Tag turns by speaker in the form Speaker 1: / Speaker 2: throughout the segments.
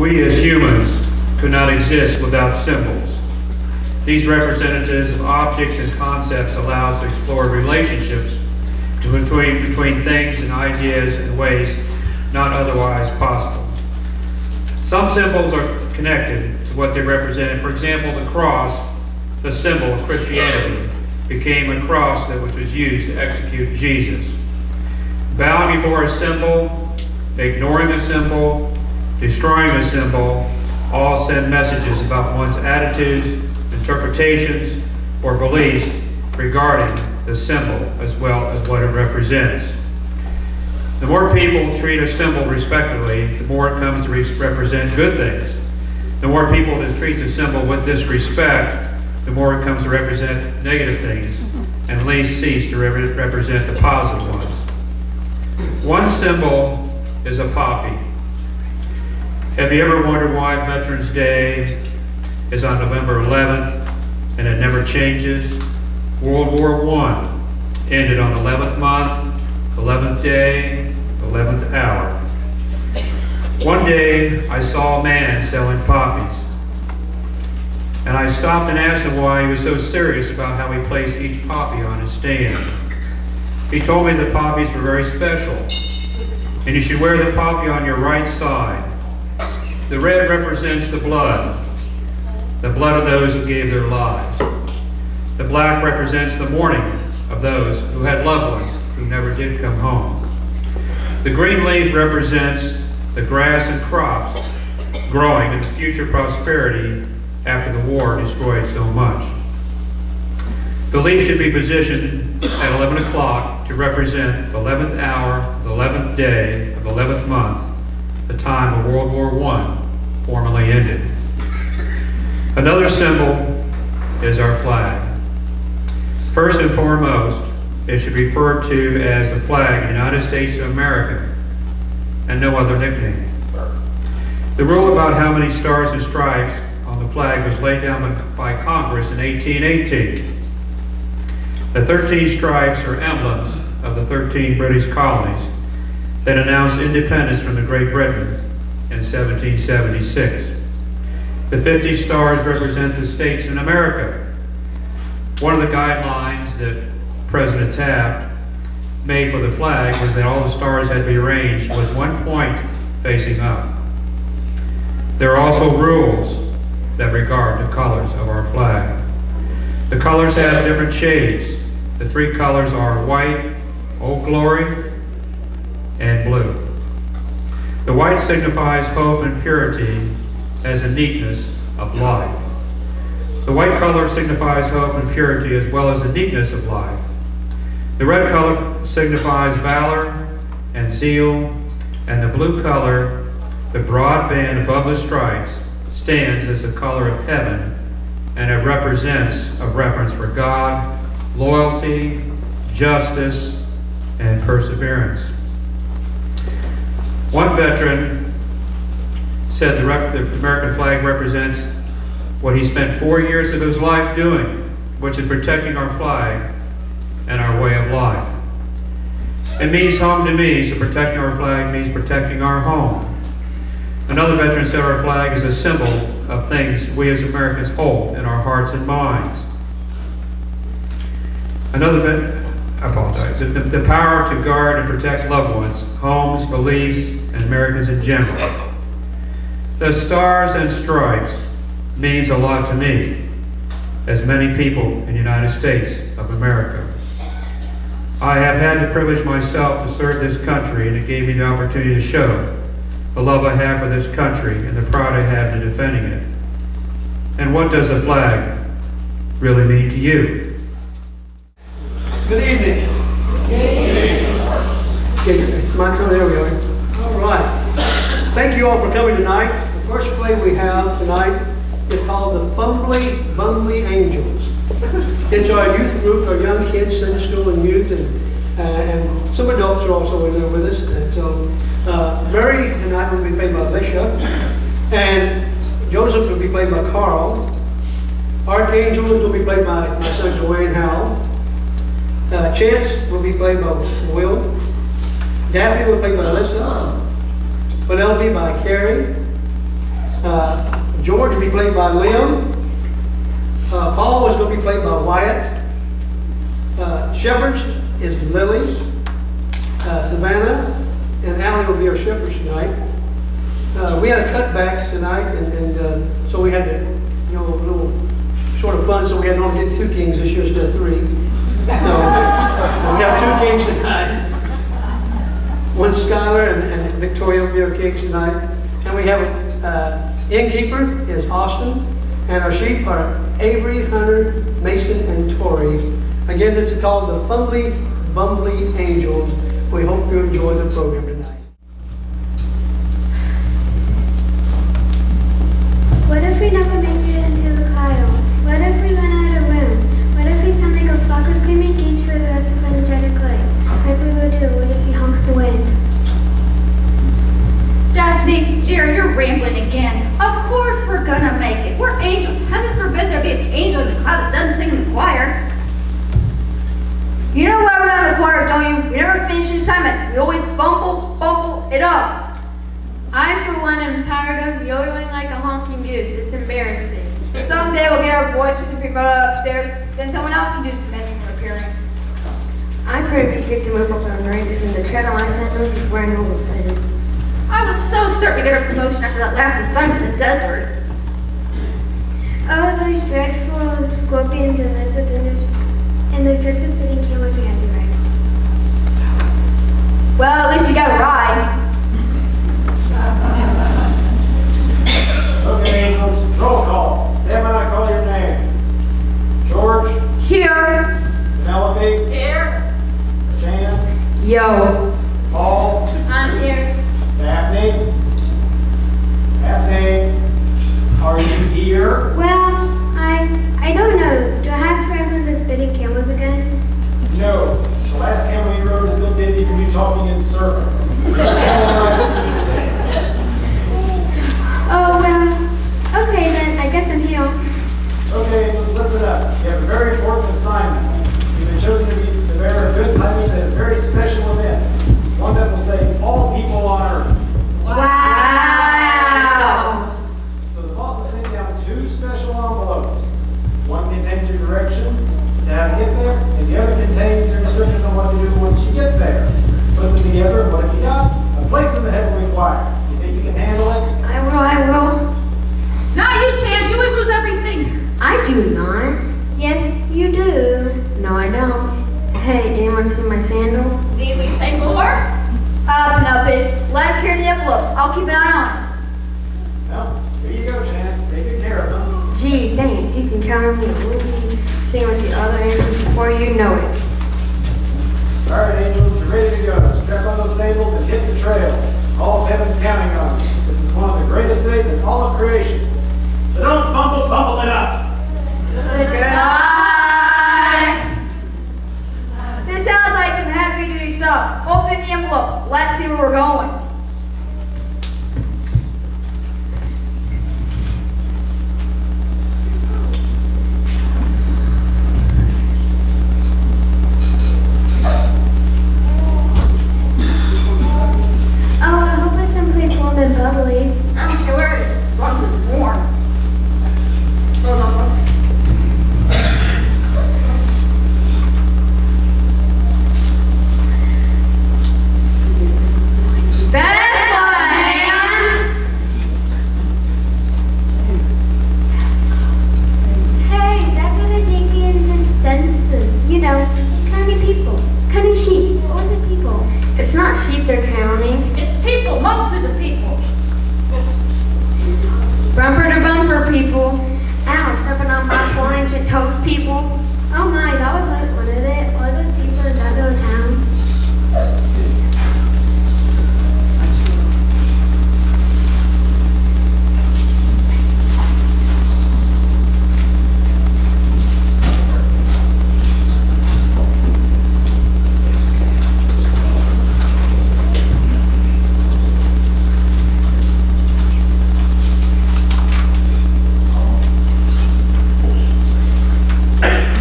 Speaker 1: We as humans could not exist without symbols. These representatives of objects and concepts allow us to explore relationships between things and ideas in ways not otherwise possible. Some symbols are connected to what they represent. For example, the cross, the symbol of Christianity, became a cross which was used to execute Jesus. Bowing before a symbol, ignoring a symbol, destroying a symbol, all send messages about one's attitudes, interpretations, or beliefs regarding the symbol as well as what it represents. The more people treat a symbol respectfully, the more it comes to represent good things. The more people that treat the symbol with disrespect, the more it comes to represent negative things, and at least cease to represent the positive ones. One symbol is a poppy. Have you ever wondered why Veterans Day is on November 11th and it never changes? World War I ended on the 11th month, 11th day, 11th hour. One day I saw a man selling poppies, and I stopped and asked him why he was so serious about how he placed each poppy on his stand. He told me that poppies were very special, and you should wear the poppy on your right side. The red represents the blood of those who gave their lives. The black represents the mourning of those who had loved ones who never did come home. The green leaf represents the grass and crops growing and the future prosperity after the war destroyed so much. The leaf should be positioned at 11 o'clock to represent the 11th hour, the 11th day of the 11th month, the time of World War I formally ended. Another symbol is our flag. First and foremost, it should be referred to as the flag of the United States of America and no other nickname. The rule about how many stars and stripes on the flag was laid down by Congress in 1818. The 13 stripes are emblems of the 13 British colonies that announced independence from the Great Britain in 1776. The 50 stars represent the states in America. One of the guidelines that President Taft made for the flag was that all the stars had to be arranged with one point facing up. There are also rules that regard the colors of our flag. The colors have different shades. The three colors are white, Old Glory, and blue. The white signifies hope and purity as the neatness of life. The white color signifies hope and purity as well as the neatness of life. The red color signifies valor and zeal, and the blue color, the broad band above the stripes, stands as the color of heaven, and it represents a reference for God, loyalty, justice, and perseverance. One veteran said the American flag represents what he spent 4 years of his life doing, which is protecting our flag and our way of life. It means home to me, so protecting our flag means protecting our home. Another veteran said our flag is a symbol of things we as Americans hold in our hearts and minds. Another veteran, I apologize, the power to guard and protect loved ones, homes, beliefs, and Americans in general. The stars and stripes means a lot to me, as many people in the United States of America. I have had the privilege myself to serve this country, and it gave me the opportunity to show the love I have for this country and the pride I have to defending it. And what does the flag really mean to you?
Speaker 2: Good evening. Micro, there we are. All right. Thank you all for coming tonight. The first play we have tonight is called The Fumbly Bumbly Angels. It's our youth group, our young kids, Sunday school and youth, and some adults are also in there with us. And so Mary tonight will be played by Alicia, and Joseph will be played by Carl. Archangel is going to be played by my son Dwayne Howell. Chance will be played by Will. Daphne will be played by Alyssa. Penelope by Carrie. George will be played by Liam. Paul is going to be played by Wyatt. Shepherds is Lily. Savannah and Allie will be our shepherds tonight. We had a cutback tonight, and so we had to, a little sort of fun, so we had to only get 2 kings this year instead of 3. So we have 2 kings tonight. One Skylar and Victoria will be our kings tonight. And we have innkeeper is Austin, and our sheep are Avery, Hunter, Mason, and Tori. Again, this is called the Fumbly Bumbly Angels. We hope you enjoy the program tonight.
Speaker 3: What if we never make it into the Kyle? What if we run out of room? What if we sound like a flock of screaming geese for the rest of our energetic lives? What we will do, we'll just be hunks to wind.
Speaker 4: Daphne, dear, you're rambling again. Of course we're gonna make it. We're angels. Heaven forbid there be an angel in the cloud that doesn't sing in the choir.
Speaker 5: You know why we're not in the choir, don't you? We never finish an assignment. We always fumble it up.
Speaker 6: I, for one, am tired of yodeling like a honking goose. It's embarrassing.
Speaker 5: Someday we'll get our voices and people upstairs, then someone else can do the mending and repairing.
Speaker 6: I pray we get to move up in ranks and the tread on my sandals is wearing over thin.
Speaker 4: I was so certain we'd get a promotion after that last assignment in the desert.
Speaker 3: Oh, those dreadful scorpions and lizards and those dreadful spinning camels we had to ride.
Speaker 5: Well, at least you got a ride.
Speaker 7: Okay, angels, roll call. Stand when I call your name. George.
Speaker 5: Here.
Speaker 7: Penelope.
Speaker 4: Here.
Speaker 7: Chance.
Speaker 5: Yo.
Speaker 7: Paul.
Speaker 6: I'm here.
Speaker 7: Daphne. Daphne. Are you here?
Speaker 3: Well, I don't know. Do I have to ride one of the spinning camels again?
Speaker 7: No. The last camel you rode is still busy from you talking in circles.
Speaker 3: Oh, well, okay then. I guess I'm here.
Speaker 7: Okay, angels, listen up. You have a very important assignment. You've been chosen to bear a good tidings at a very special event. One that will save all people on earth.
Speaker 5: Wow.
Speaker 7: So the boss has sent down 2 special envelopes. One contains your directions to how to get there, and the other contains your instructions on what to do once you get there. Put them together, and what have you got? A place in the heavenly choir. You think you can handle it?
Speaker 6: I will.
Speaker 4: Not you, Chance. You always lose everything.
Speaker 6: I do not.
Speaker 3: Yes, you do.
Speaker 6: No, I don't. Hey, anyone see my sandal?
Speaker 4: Need we say more?
Speaker 5: Penelope, let him carry the envelope. I'll keep an eye on him.
Speaker 7: Well, here you go, Chance. Take good care of them.
Speaker 6: Gee, thanks. You can count on me. We'll be seeing with the other angels before you know it.
Speaker 7: All right, angels, you're ready to go. Strap on those sandals and hit the trail. All of heaven's counting on you. This is one of the greatest days in all of creation. So don't fumble it up.
Speaker 5: Goodbye. This sounds like some heavy-duty stuff. Open the envelope. Let's see where we're going.
Speaker 3: Oh, I hope it's someplace warm and bubbly.
Speaker 4: I don't care where it is, as long as it's warm.
Speaker 3: Hey, that's what they take in the census. You know, counting people. Counting sheep. Or was it people?
Speaker 6: It's not sheep they're counting.
Speaker 4: It's people, multitudes of people.
Speaker 6: Bumper to bumper, people. Ow, stepping on my poor ancient toes, people.
Speaker 3: Oh my, that would like one of all those people in that little town.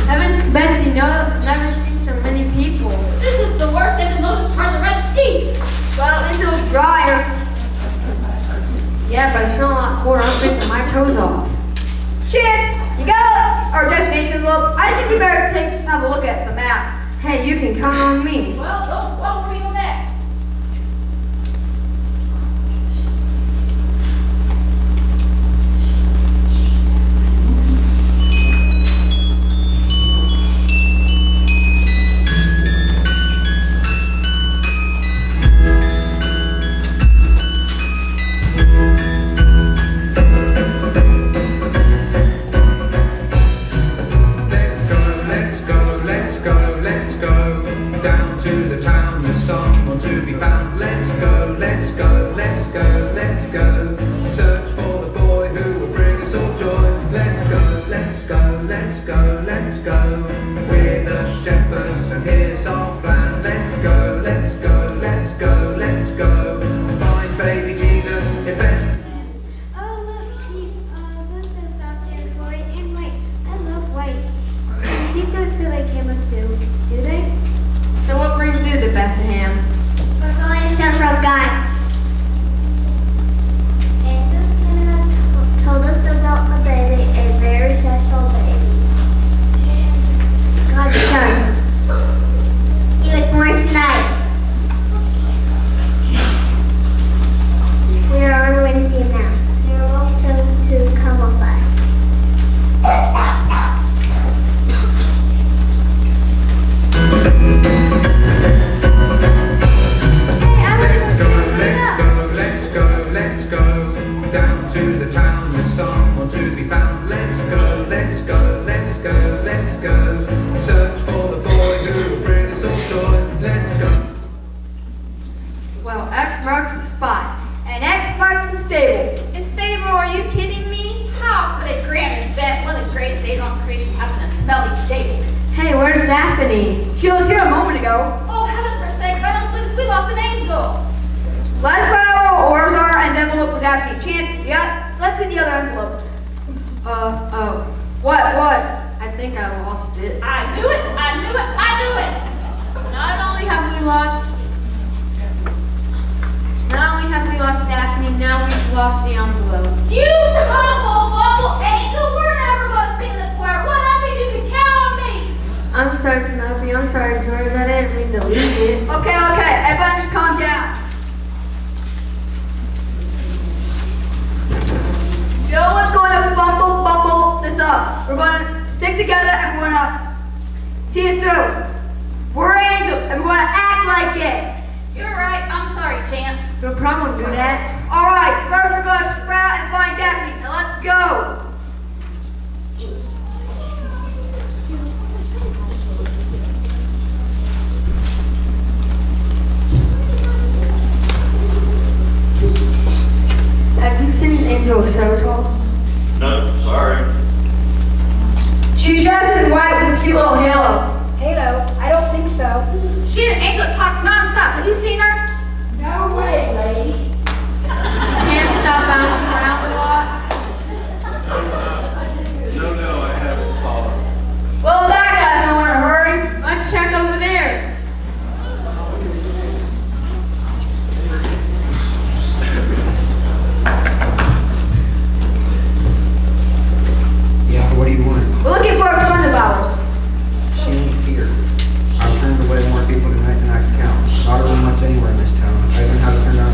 Speaker 6: Heavens to Betsy, no Yeah, but it's not a lot colder. I'm freezing my toes off.
Speaker 5: Chance, you got our destination envelope. I think you better have a look at the map.
Speaker 6: Hey, you can count on me.
Speaker 4: Well, what will we go next?
Speaker 8: Let's go down to the town. There's someone to be found. Let's go, let's go, let's go, let's go. Search for the boy who will bring us all joy. Let's go, let's go, let's go, let's go. We're the shepherds and here's our plan. Let's go, let's go, let's go, let's go. Find baby Jesus, if
Speaker 3: Oh, look, sheep. Those so soft and furry and white. I love white. And sheep don't feel like camels do they?
Speaker 6: So what brings you to Bethlehem?
Speaker 3: We're going to send from God. Angels told us about a baby, a very special baby. God's son. He was born tonight. We are on our way to see him now. You're welcome to come with us.
Speaker 8: Let's go down to the town. There's someone to be found. Let's go, let's go, let's go, let's go. Search for the boy who will bring us all joy. Let's go.
Speaker 5: Well, X marks the spot, and X marks the stable.
Speaker 4: And stable, are you kidding me? How could a grand event, one of the greatest days on creation, happen in a smelly stable?
Speaker 6: Hey, where's Daphne?
Speaker 5: She was here a moment ago.
Speaker 4: Oh, heaven forsakes, I don't believe this. We lost an angel.
Speaker 5: Let's find out where our orders are, and then we'll look for Daphne. Chance, yeah, let's see the other envelope. What?
Speaker 6: I think I lost it.
Speaker 4: I knew it, I knew it, I knew it.
Speaker 6: Not only have we lost Daphne, now we've lost the envelope.
Speaker 4: You humble, bumble angel, we're never going to sing the choir. What happened? You can count on me.
Speaker 6: I'm sorry, Penelope. I'm sorry, George. I didn't mean to lose it.
Speaker 5: Okay, everybody just calm down. No one's going to bumble this up. We're going to stick together and we're going to see it through. We're angels and we're going to act like it.
Speaker 4: You're right. I'm sorry, Chance.
Speaker 6: No problem, do that.
Speaker 5: All right, first we're going to sprout and find Daphne. Now let's go.
Speaker 6: Have you seen an angel so tall?
Speaker 9: No, sorry.
Speaker 5: She's dressed in white with this cute little halo.
Speaker 10: Halo? I don't think so.
Speaker 4: She's an angel that talks nonstop. Have you seen her?
Speaker 10: No way, lady.
Speaker 6: She can't stop bouncing around a lot.
Speaker 9: No, I haven't saw her.
Speaker 5: Well, that guy's nowhere in a hurry.
Speaker 6: Let's check over there.
Speaker 11: Yeah, what do you want?
Speaker 5: We're looking for a friend of ours.
Speaker 11: She ain't here. I've turned away more people tonight than I can count. Not a room left anywhere in this town. I even had to turn down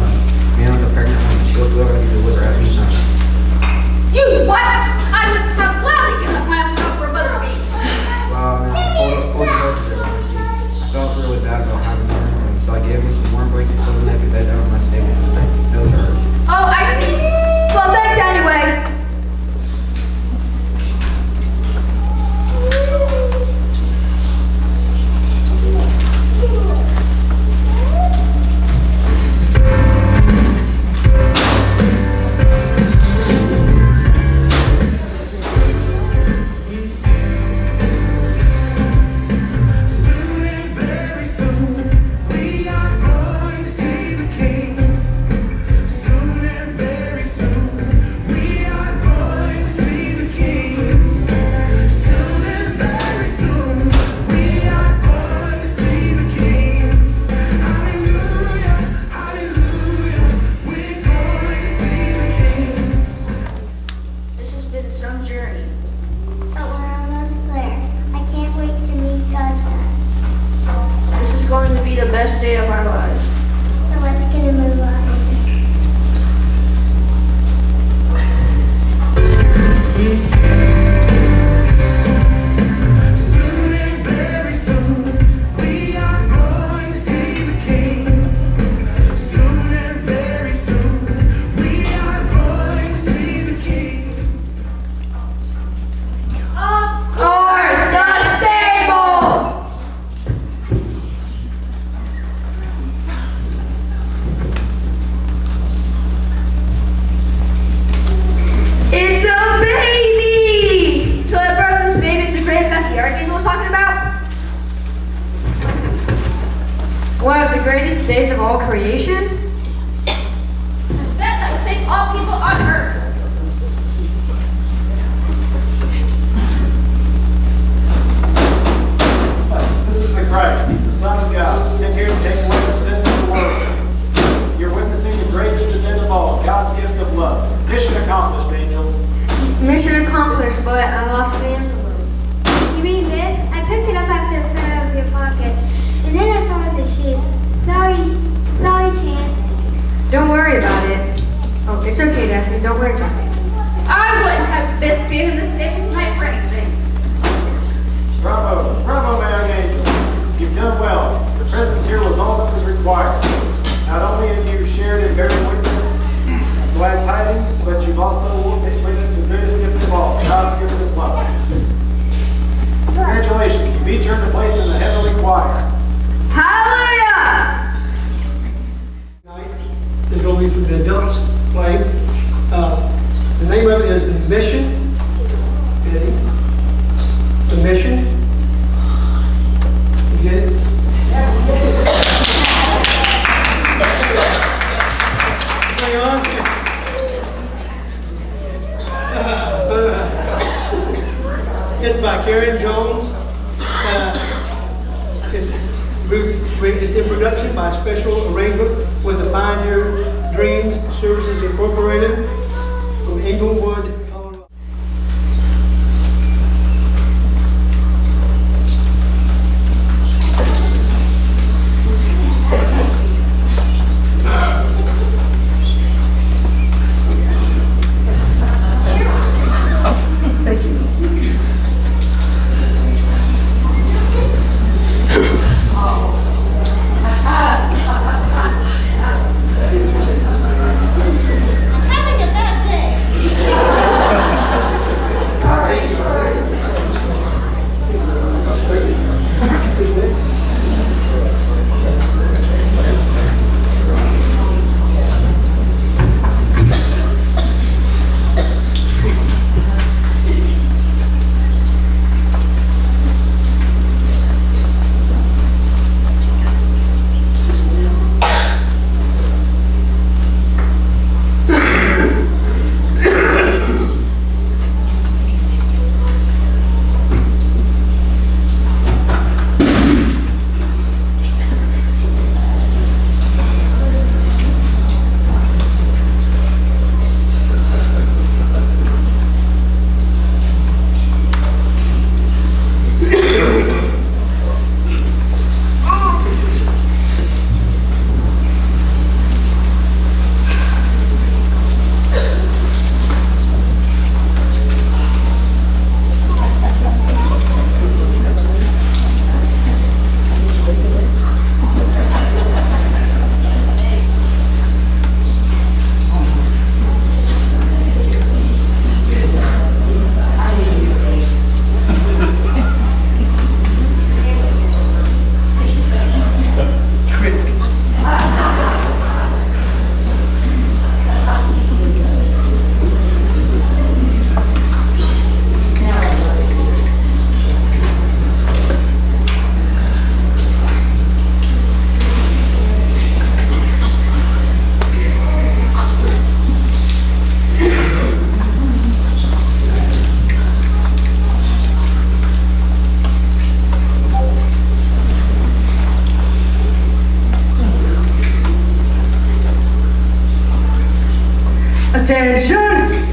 Speaker 6: days of all creation?
Speaker 4: That will save all people on earth.
Speaker 7: This is the Christ. He's the Son of God, sent here to take away the sins of the world. You're witnessing the greatest event of all, God's gift of love. Mission accomplished, angels.
Speaker 6: Mission accomplished, but I lost the envelope.
Speaker 3: You mean this? I picked it up after it fell out of your pocket, and then I followed the sheep. Sorry, Chance.
Speaker 6: Don't worry about it. Oh, it's okay, Daphne. Don't worry about it.
Speaker 4: I wouldn't have missed being in this stable tonight for anything.
Speaker 7: Bravo, bravo, my young angel. You've done well. Your presence here was all that was required. Not only have you shared in bearing witness of glad tidings, but you've also witnessed the greatest gift of all, God's gift of love. Congratulations, you've each earned a place in the heavenly choir.
Speaker 5: Hallelujah!
Speaker 2: Tonight is going to be from the adults play. The name of it is The Mission. The Mission. You get it? Hang on. It's by Karen Jones. It's in production by special arrangement with the Pioneer Dreams Services Incorporated from Englewood, Colorado. Thank you.
Speaker 4: Having a bad day.
Speaker 2: Attention!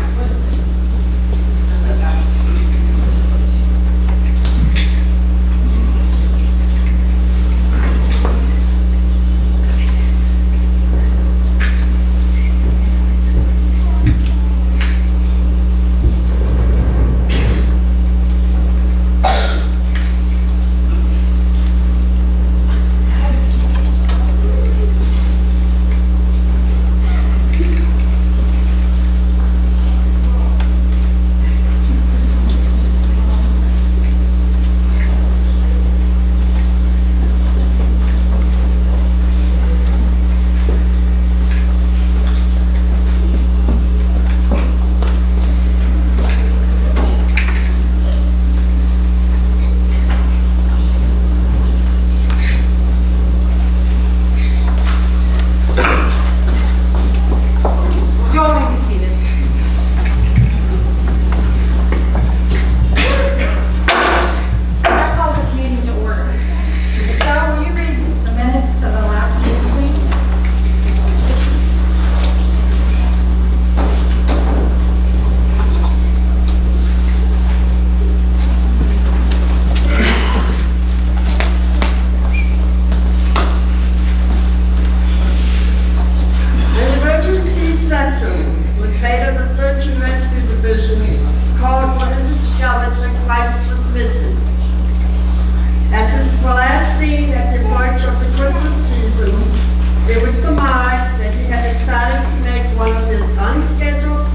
Speaker 12: one of his unscheduled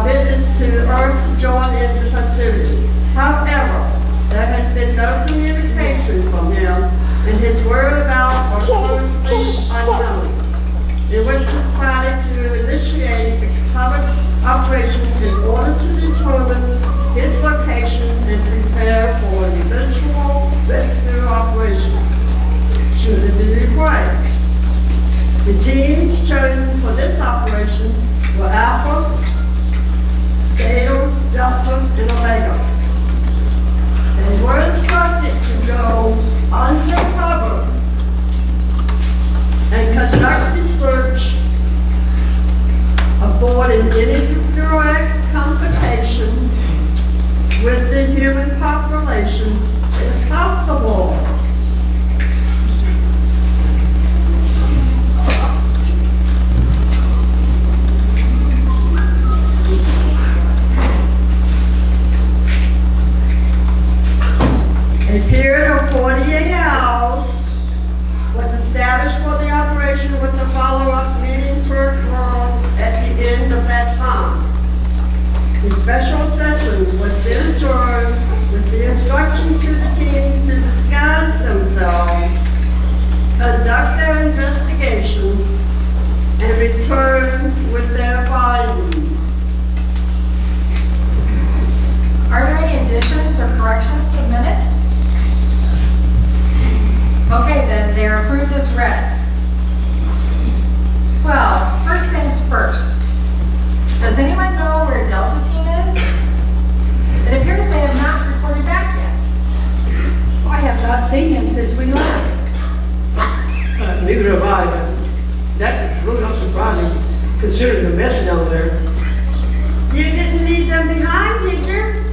Speaker 12: visits to Earth to join in the festivities. However, there has been no communication from him, and his whereabouts are currently unknown. It was decided to initiate a covered operation in order to determine his location and prepare for an eventual rescue operation, should it be required. The teams chosen for this operation were Alpha, Beta, Delta, and Omega. They were instructed to go undercover and conduct the search, avoiding any direct confrontation with the human population if possible. A period of 48 hours was established for the operation with the follow-up meeting to occur at the end of that time. The special session was then adjourned with the instructions to the teams to disguise themselves, conduct their investigation, and return with their findings.
Speaker 10: Are there any additions or corrections to the minutes? Okay, then they're approved as read. Well, first things first. Does anyone know where Delta Team is? It appears they have not reported back yet.
Speaker 13: I have not seen him since we left.
Speaker 2: Neither have I, but that is really not surprising considering the mess down there.
Speaker 12: You didn't leave them behind, did you?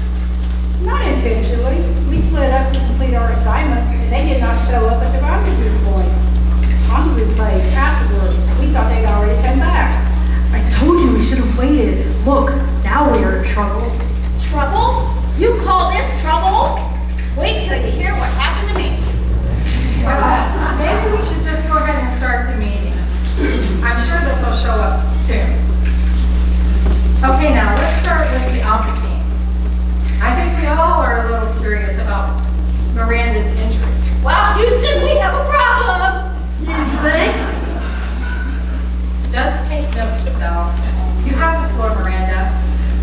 Speaker 13: Not intentionally. We split up to complete our assignments, and they did not show up at the rendezvous place afterwards. We thought they'd already come back.
Speaker 14: I told you we should have waited. Look, now we are in trouble.
Speaker 4: Trouble? You call this trouble? Wait till you hear what happened to me.
Speaker 10: Maybe we should just go ahead and start the meeting. I'm sure that they'll show up soon. Okay, now let's start with the Alpha Team. I think we all are a little curious about Miranda's injuries.
Speaker 4: Well, Houston, we have a problem.
Speaker 12: You think?
Speaker 10: Just take notes, Estelle. You have the floor, Miranda.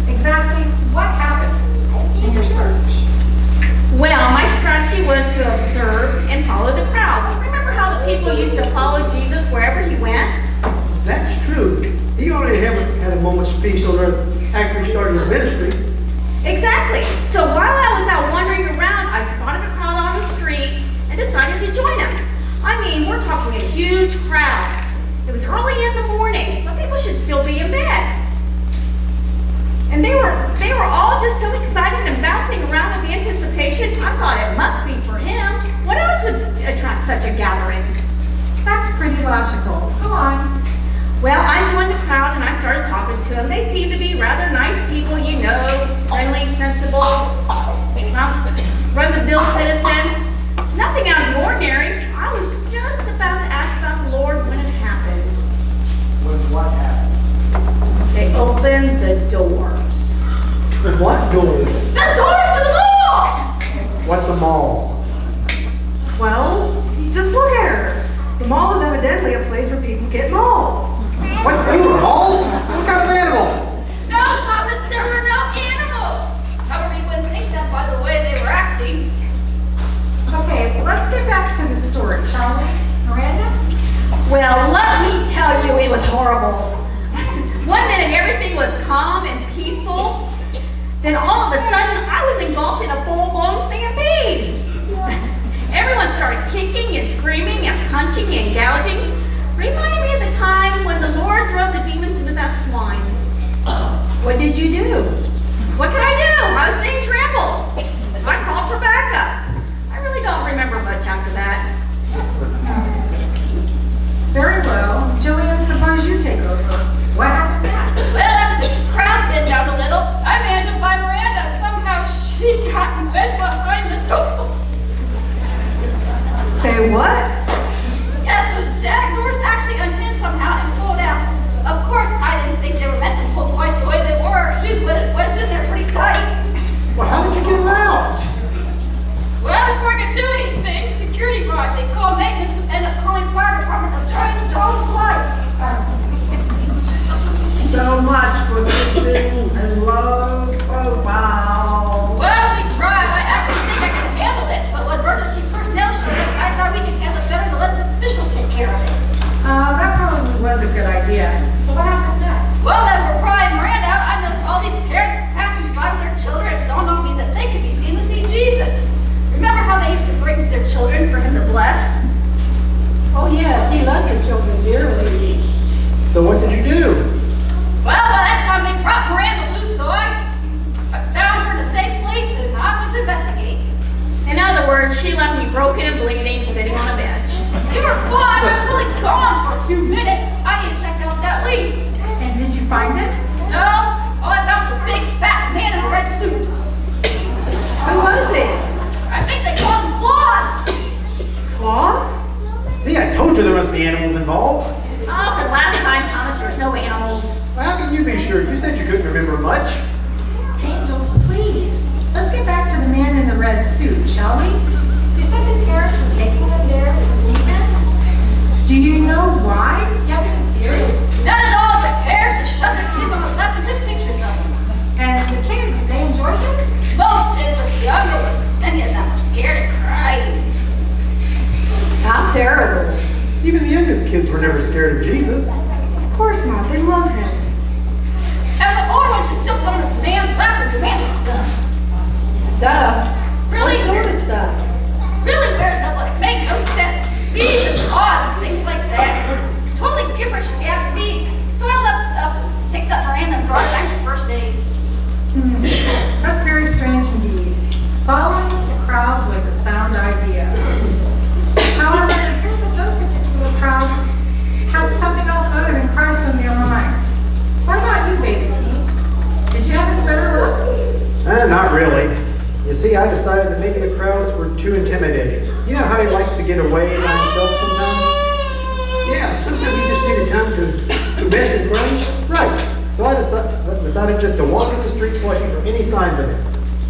Speaker 10: Exactly what happened in your search?
Speaker 4: Well, my strategy was to observe and follow the crowds. Remember how the people used to follow Jesus wherever he went?
Speaker 2: That's true. He already had a moment's peace on earth after he started his ministry.
Speaker 4: Exactly. So while I was out wandering around, I spotted a crowd on the street and decided to join them. I mean, we're talking a huge crowd. It was early in the morning, but people should still be in bed. And they were all just so excited and bouncing around with the anticipation. I thought it must be for him. What else would attract such a gathering?
Speaker 10: That's pretty logical. Go on.
Speaker 4: Well, I joined the crowd and I started talking to them. They seemed to be rather nice people, you know, friendly, sensible, run-the-mill citizens. Nothing out of the ordinary. I was just about to ask about the Lord when it happened.
Speaker 7: What happened?
Speaker 4: They opened the doors.
Speaker 2: What doors?
Speaker 4: The doors to the mall!
Speaker 7: What's a mall?
Speaker 14: Well, just look at her. The mall is evidently a place where people get mauled.
Speaker 7: What? You were mauled? What kind of animal?
Speaker 4: No, Thomas, there were no animals. However, you wouldn't think that by the way they were acting.
Speaker 10: Okay, let's get back to the story, shall we? Miranda?
Speaker 4: Well, let me tell you, it was horrible. One minute everything was calm and peaceful. Then all of a sudden, I was engulfed in a full-blown stampede. Everyone started kicking and screaming and punching and gouging, reminding me of the time when the Lord drove the demons into that swine.
Speaker 14: What did you do?
Speaker 4: What could I do? I was being trampled. I called for backup. I really don't remember much after that.
Speaker 10: Very well. Jillian, suppose you take over. What happened next?
Speaker 4: Well, after the crowd thinned down a little, I managed to find Miranda. Somehow she got wedged behind the door.
Speaker 14: Say what?
Speaker 4: Yes, those dag doors back
Speaker 11: get her out.
Speaker 4: Well, before I could do anything, security brought. They called maintenance and ended up calling fire department of trying to hold the life.
Speaker 12: So much for keeping a low profile.
Speaker 4: Well, we tried. I actually think I could handle it, but when emergency personnel showed up, I thought we could handle it better than let the officials take care of it.
Speaker 10: That probably was a good idea. So what happened next?
Speaker 4: Well, then we're prying Miranda out. I noticed all these parents passing by with their children. It dawned on me that they could be seen to see Jesus. Remember how they used to bring their children for him to bless?
Speaker 13: Oh yes, he loves his children dearly.
Speaker 11: So what did you do?
Speaker 4: Well, by that time they brought Miranda loose, so I found her in a safe place and I went to investigate. In other words, she left me broken and bleeding, sitting on a bench. You were fine, I was really gone for a few minutes. I need to check out that lead.
Speaker 10: And did you find it?
Speaker 4: No, all I found was a big fat man in a red suit.
Speaker 14: Who was it?
Speaker 4: I think they called him Claus.
Speaker 14: Claus?
Speaker 11: See, I told you there must be animals involved.
Speaker 4: Oh, for the last time, Thomas, there's no animals.
Speaker 11: Well, how can you be sure? You said you couldn't remember much.
Speaker 10: Angels, please. Let's get back to the man in the red suit, shall we? You said the parents were taking them there to see him? Do you know why? Do you have any theories?
Speaker 4: None at all. The parents just shoved their kids on the lap and took pictures of them.
Speaker 10: And the kids, they enjoyed this?
Speaker 4: Most did, but the younger ones, many of them were scared and cried.
Speaker 14: How terrible.
Speaker 11: Even the youngest kids were never scared of Jesus.
Speaker 14: Of course not. They love him.
Speaker 4: And the older ones just jumped on the man's lap and demanded stuff.
Speaker 14: Stuff?
Speaker 4: Really?
Speaker 14: What sort of stuff?
Speaker 4: Really weird stuff like make no sense. Bees and odds and things like that. Totally gibberish if you ask me. So I left up and picked up Miranda and brought her back to first aid.
Speaker 10: That's very strange indeed. Following the crowds was a sound idea. However, it appears that those particular crowds had something else other than Christ on their mind. What about you, baby team? Did you have any better luck?
Speaker 11: Not really. You see, I decided that maybe the crowds were too intimidating. You know how he liked to get away by himself sometimes?
Speaker 2: Yeah, sometimes you just needed time to rest and pray.
Speaker 11: Right. So I decided just to wander the streets watching for any signs of him.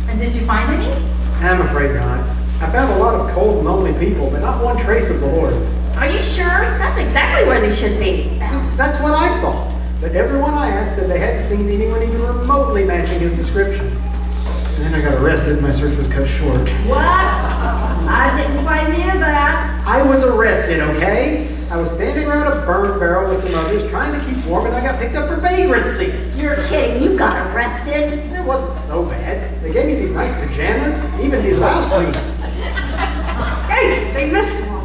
Speaker 10: And did you find any?
Speaker 11: I'm afraid not. I found a lot of cold and lonely people, but not one trace of the Lord.
Speaker 4: Are you sure? That's exactly where they should be.
Speaker 11: That's what I thought. But everyone I asked said they hadn't seen anyone even remotely matching his description. And then I got arrested and my search was cut short.
Speaker 12: What? I didn't quite hear that.
Speaker 11: I was arrested, okay? I was standing around a burn barrel with some others trying to keep warm and I got picked up for vagrancy.
Speaker 4: You're kidding, you got arrested?
Speaker 11: It wasn't so bad. They gave me these nice pajamas, even deloused me.
Speaker 14: Ace, they missed one.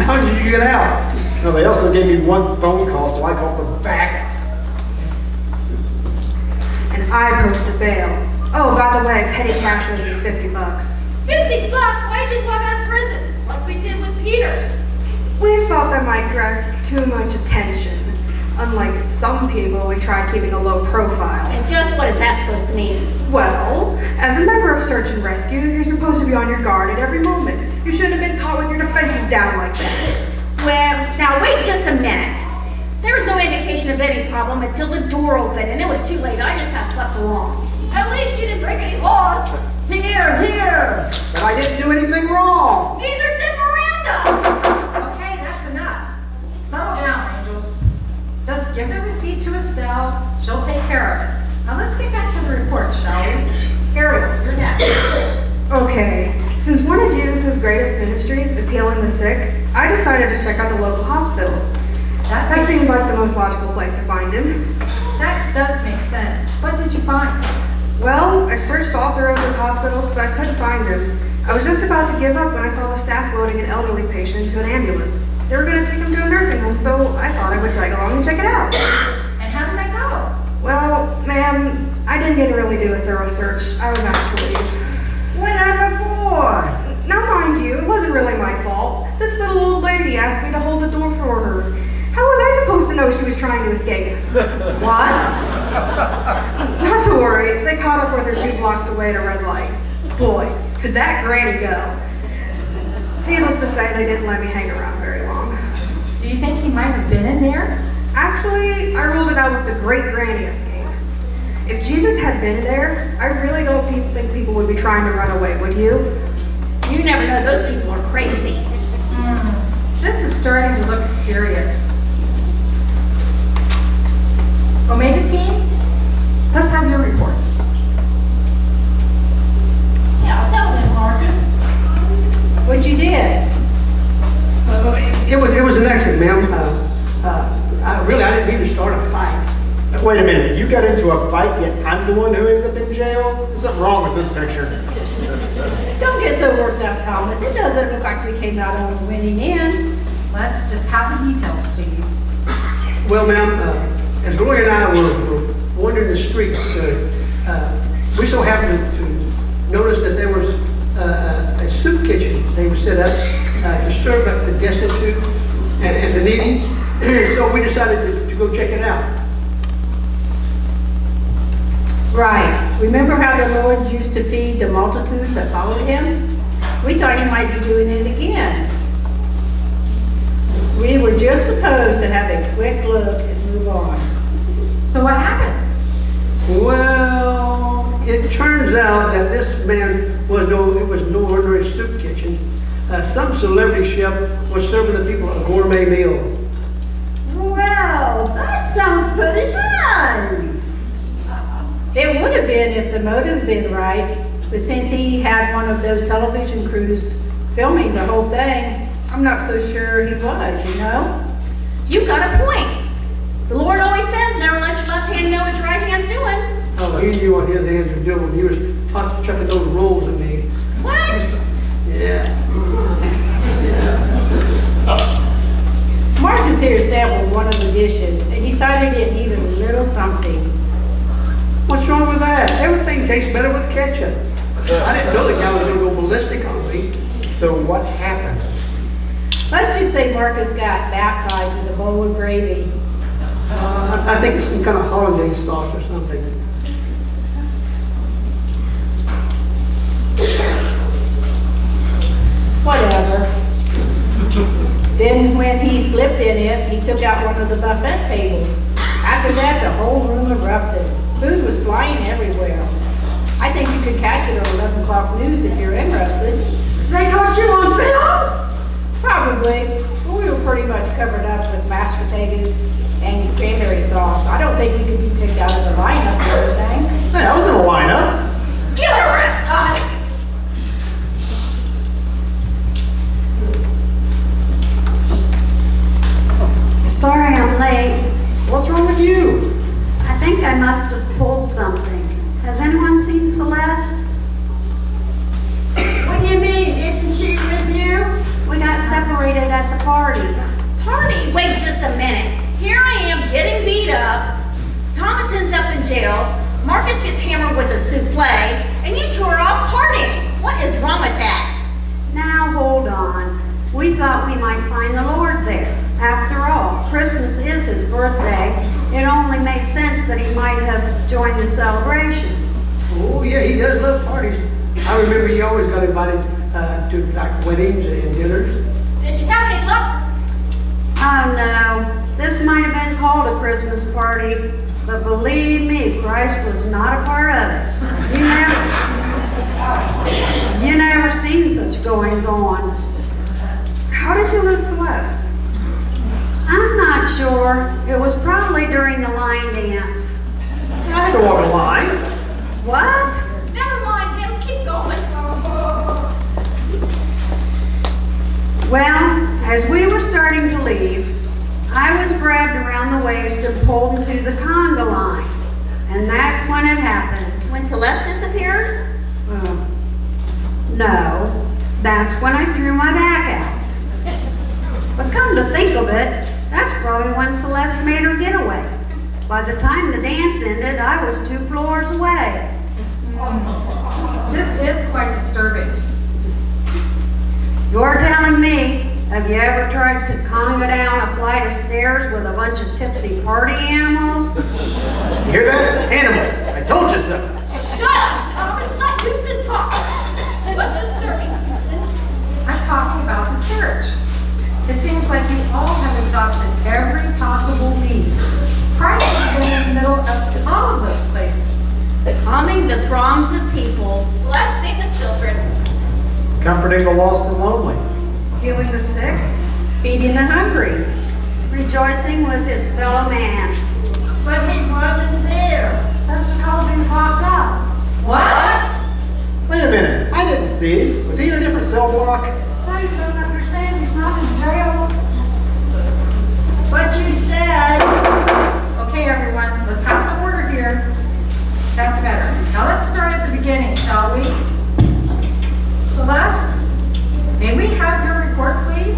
Speaker 11: How did you get out? No, they also gave me one phone call, so I called for backup.
Speaker 14: And I posted bail. Oh, by the way, petty cash owes me $50.
Speaker 4: $50? Why'd you just walk out of prison? Like we did with Peter.
Speaker 14: We thought that might drag too much attention. Unlike some people, we tried keeping a low profile.
Speaker 4: And just what is that supposed to mean?
Speaker 14: Well, as a member of Search and Rescue, you're supposed to be on your guard at every moment. You shouldn't have been caught with your defenses down like that.
Speaker 4: Well, now wait just a minute. There was no indication of any problem until the door opened, and it was too late. I just got swept along. At least you didn't break any laws.
Speaker 12: Here, here.
Speaker 11: But I didn't do anything wrong.
Speaker 4: Neither did Miranda.
Speaker 10: Okay, that's enough. Settle down, angels. Just give the receipt to Estelle. She'll take care of it. Now let's get back to the report, shall we? Ariel, you're next.
Speaker 14: Okay, since one of Jesus' greatest ministries is healing the sick, I decided to check out the local hospitals. That seems like the most logical place to find him.
Speaker 10: That does make sense. What did you find?
Speaker 14: Well, I searched all throughout those hospitals, but I couldn't find him. I was just about to give up when I saw the staff loading an elderly patient into an ambulance. They were going to take him to a nursing home, so I thought I would tag along and check it out.
Speaker 10: And how did that go?
Speaker 14: Well, ma'am, I didn't get to really do a thorough search. I was asked to leave.
Speaker 12: Whatever for?
Speaker 14: Now, mind you, it wasn't really my fault. This little old lady asked me to hold the door for her. How was I supposed to know she was trying to escape? What? Not to worry, they caught up with her 2 blocks away at a red light. Boy, could that granny go. Needless to say, they didn't let me hang around very long.
Speaker 10: Do you think he might have been in there?
Speaker 14: Actually, I ruled it out with the great granny escape. If Jesus had been there, I really don't think people would be trying to run away, would you?
Speaker 4: You never know, those people are crazy.
Speaker 10: This is starting to look serious. Omega team, let's have your report.
Speaker 13: Yeah, I'll tell them, Marcus. What you did?
Speaker 2: It was an accident, ma'am. I didn't mean to start a fight.
Speaker 11: Wait a minute, you got into a fight, yet I'm the one who ends up in jail? There's something wrong with this picture.
Speaker 13: Don't get so worked up, Thomas. It doesn't look like we came out on a winning end.
Speaker 10: Let's just have the details, please.
Speaker 2: Well, ma'am, as Gloria and I were wandering the streets, we so happened to notice that there was a soup kitchen. They were set up to serve up the destitute and the needy. So we decided to go check it out.
Speaker 13: Right. Remember how the Lord used to feed the multitudes that followed him? We thought he might be doing it again. We were just supposed to have a quick look and move on.
Speaker 10: So what happened?
Speaker 2: Well, it turns out that this man was no ordinary soup kitchen. Some celebrity chef was serving the people a gourmet meal.
Speaker 12: Well, that sounds pretty nice.
Speaker 13: It would have been if the motive had been right, but since he had one of those television crews filming the whole thing, I'm not so sure he was, you know?
Speaker 4: You got a point. The Lord always says, never let your left hand know what your right hand's doing.
Speaker 2: Oh, he knew what his hands were doing. He was chucking those rolls at me.
Speaker 4: What?
Speaker 2: Yeah.
Speaker 13: Marcus here sampled one of the dishes and decided it needed a little something.
Speaker 2: What's wrong with that? Everything tastes better with ketchup. I didn't know the guy was going to go ballistic on me.
Speaker 11: So what happened?
Speaker 13: Let's just say Marcus got baptized with a bowl of gravy.
Speaker 2: I think it's some kind of hollandaise sauce or something.
Speaker 13: Whatever. Then when he slipped in it, he took out one of the buffet tables. After that, the whole room erupted. Food was flying everywhere. I think you could catch it on 11 o'clock news if you're interested.
Speaker 12: They caught you on film?
Speaker 13: Probably. But we were pretty much covered up with mashed potatoes and cranberry sauce. I don't think you could be picked out of the lineup or anything.
Speaker 11: Hey, I was in a lineup.
Speaker 4: Give it a rest, Thomas.
Speaker 15: Sorry I'm late.
Speaker 11: What's wrong with you?
Speaker 15: I think I must have pulled something. Has anyone seen Celeste?
Speaker 12: What do you mean? Isn't she with you?
Speaker 15: We got separated at the party.
Speaker 4: Party? Wait just a minute. Here I am getting beat up. Thomas ends up in jail. Marcus gets hammered with a souffle, and you two are off partying. What is wrong with that?
Speaker 15: Now hold on. We thought we might find the Lord there. After all, Christmas is his birthday. It only made sense that he might have joined the celebration.
Speaker 2: Oh yeah, he does love parties. I remember he always got invited to like weddings and dinners.
Speaker 4: Did you have any luck?
Speaker 15: Oh no, this might have been called a Christmas party, but believe me, Christ was not a part of it. You never seen such goings on.
Speaker 14: How did you lose Celeste?
Speaker 15: I'm not sure. It was probably during the line dance.
Speaker 11: I had to walk a line.
Speaker 15: What?
Speaker 4: Never mind him. Keep going.
Speaker 15: Well, as we were starting to leave, I was grabbed around the waist and pulled into the conga line. And that's when it happened.
Speaker 4: When Celeste disappeared?
Speaker 15: No, that's when I threw my back out. But come to think of it, that's probably when Celeste made her getaway. By the time the dance ended, I was 2 floors away.
Speaker 10: This is quite disturbing.
Speaker 15: You're telling me, have you ever tried to conga down a flight of stairs with a bunch of tipsy party animals?
Speaker 11: You hear that? Animals. I told you so.
Speaker 4: Shut up, Thomas. Let Houston talk. What's disturbing, Houston?
Speaker 10: I'm talking about the search. It seems like you all have exhausted every possible need. Christ should have been in the middle of all of those places.
Speaker 4: Calming the throngs of people, blessing the children,
Speaker 11: Comforting the lost and lonely.
Speaker 14: Healing the sick.
Speaker 13: feeding the hungry.
Speaker 15: Rejoicing with his fellow man.
Speaker 12: But he wasn't there.
Speaker 3: That's because he's locked up.
Speaker 10: What?
Speaker 11: Wait a minute, I didn't see him. Was he in a different cell block?
Speaker 3: No, you don't understand. He's not in jail.
Speaker 12: But you said.
Speaker 10: Okay, everyone, let's have some order here. That's better. Now let's start at the beginning, shall we? Celeste, may we have your report, please?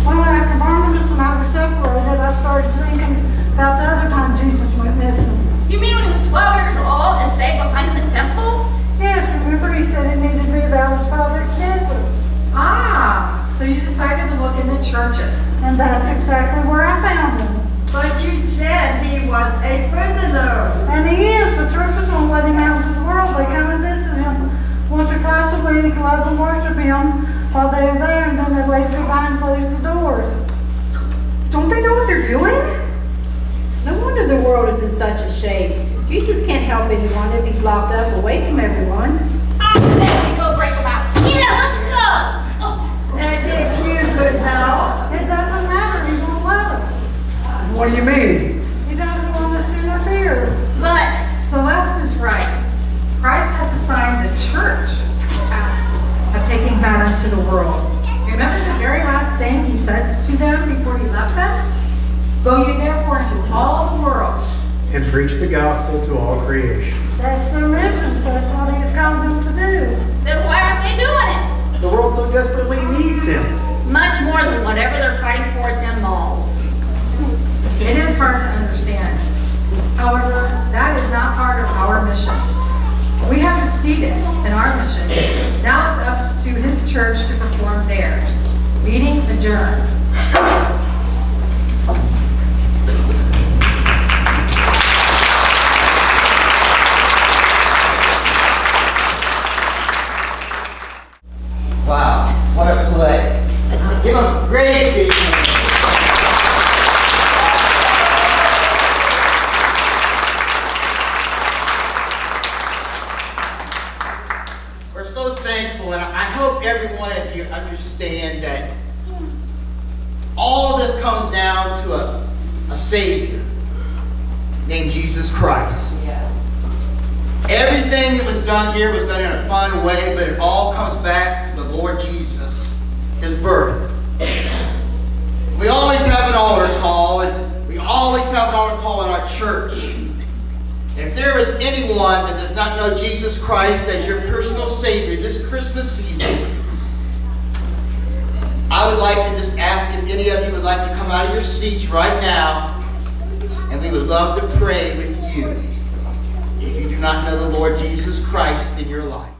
Speaker 3: Well, after Barnabas and I were separated, I started thinking about the other time Jesus went missing.
Speaker 4: You mean when he was 12 years old and stayed behind the temple?
Speaker 3: Yes, remember he said it needed to be about his father's business.
Speaker 10: Ah, so you decided to look in the churches.
Speaker 3: And that's exactly where I found him.
Speaker 12: But you said he was a prisoner.
Speaker 3: And he is. The churches won't let him out into the world. They come and visit him once or twice a week, let them worship him while they're there, and then they wait behind close the doors.
Speaker 14: Don't they know what they're doing?
Speaker 13: No wonder the world is in such a shape. Jesus can't help anyone if he's locked up away from everyone.
Speaker 4: I'm ready to go break them out. Yeah, let's go. Oh.
Speaker 12: As if you could help.
Speaker 3: It doesn't matter. He won't let us.
Speaker 2: What do you mean?
Speaker 3: He doesn't want us to interfere.
Speaker 4: But
Speaker 10: Celeste is right. Christ has assigned the church the task of taking him out into the world. Remember the very last thing he said to them before he left them? Go ye therefore into all the world.
Speaker 11: And preach the gospel to all creation.
Speaker 3: That's their mission, so that's what he's called them to do.
Speaker 4: then why aren't they doing it?
Speaker 11: The world so desperately needs him.
Speaker 4: Much more than whatever they're fighting for at them malls.
Speaker 10: It is hard to understand. However, that is not part of our mission. We have succeeded in our mission. Now it's up to his church to perform theirs. Meeting adjourned.
Speaker 16: Wow, what a play. Give him a great big hand. We're so thankful, and I hope every one of you understand that all of this comes down to a Savior named Jesus Christ. Everything that was done here was done in a fun way, but it all comes back to the Lord Jesus, his birth. We always have an altar call, and we always have an altar call in our church. And if there is anyone that does not know Jesus Christ as your personal Savior this Christmas season, I would like to just ask if any of you would like to come out of your seats right now, and we would love to pray with you if you do not know the Lord Jesus Christ in your life.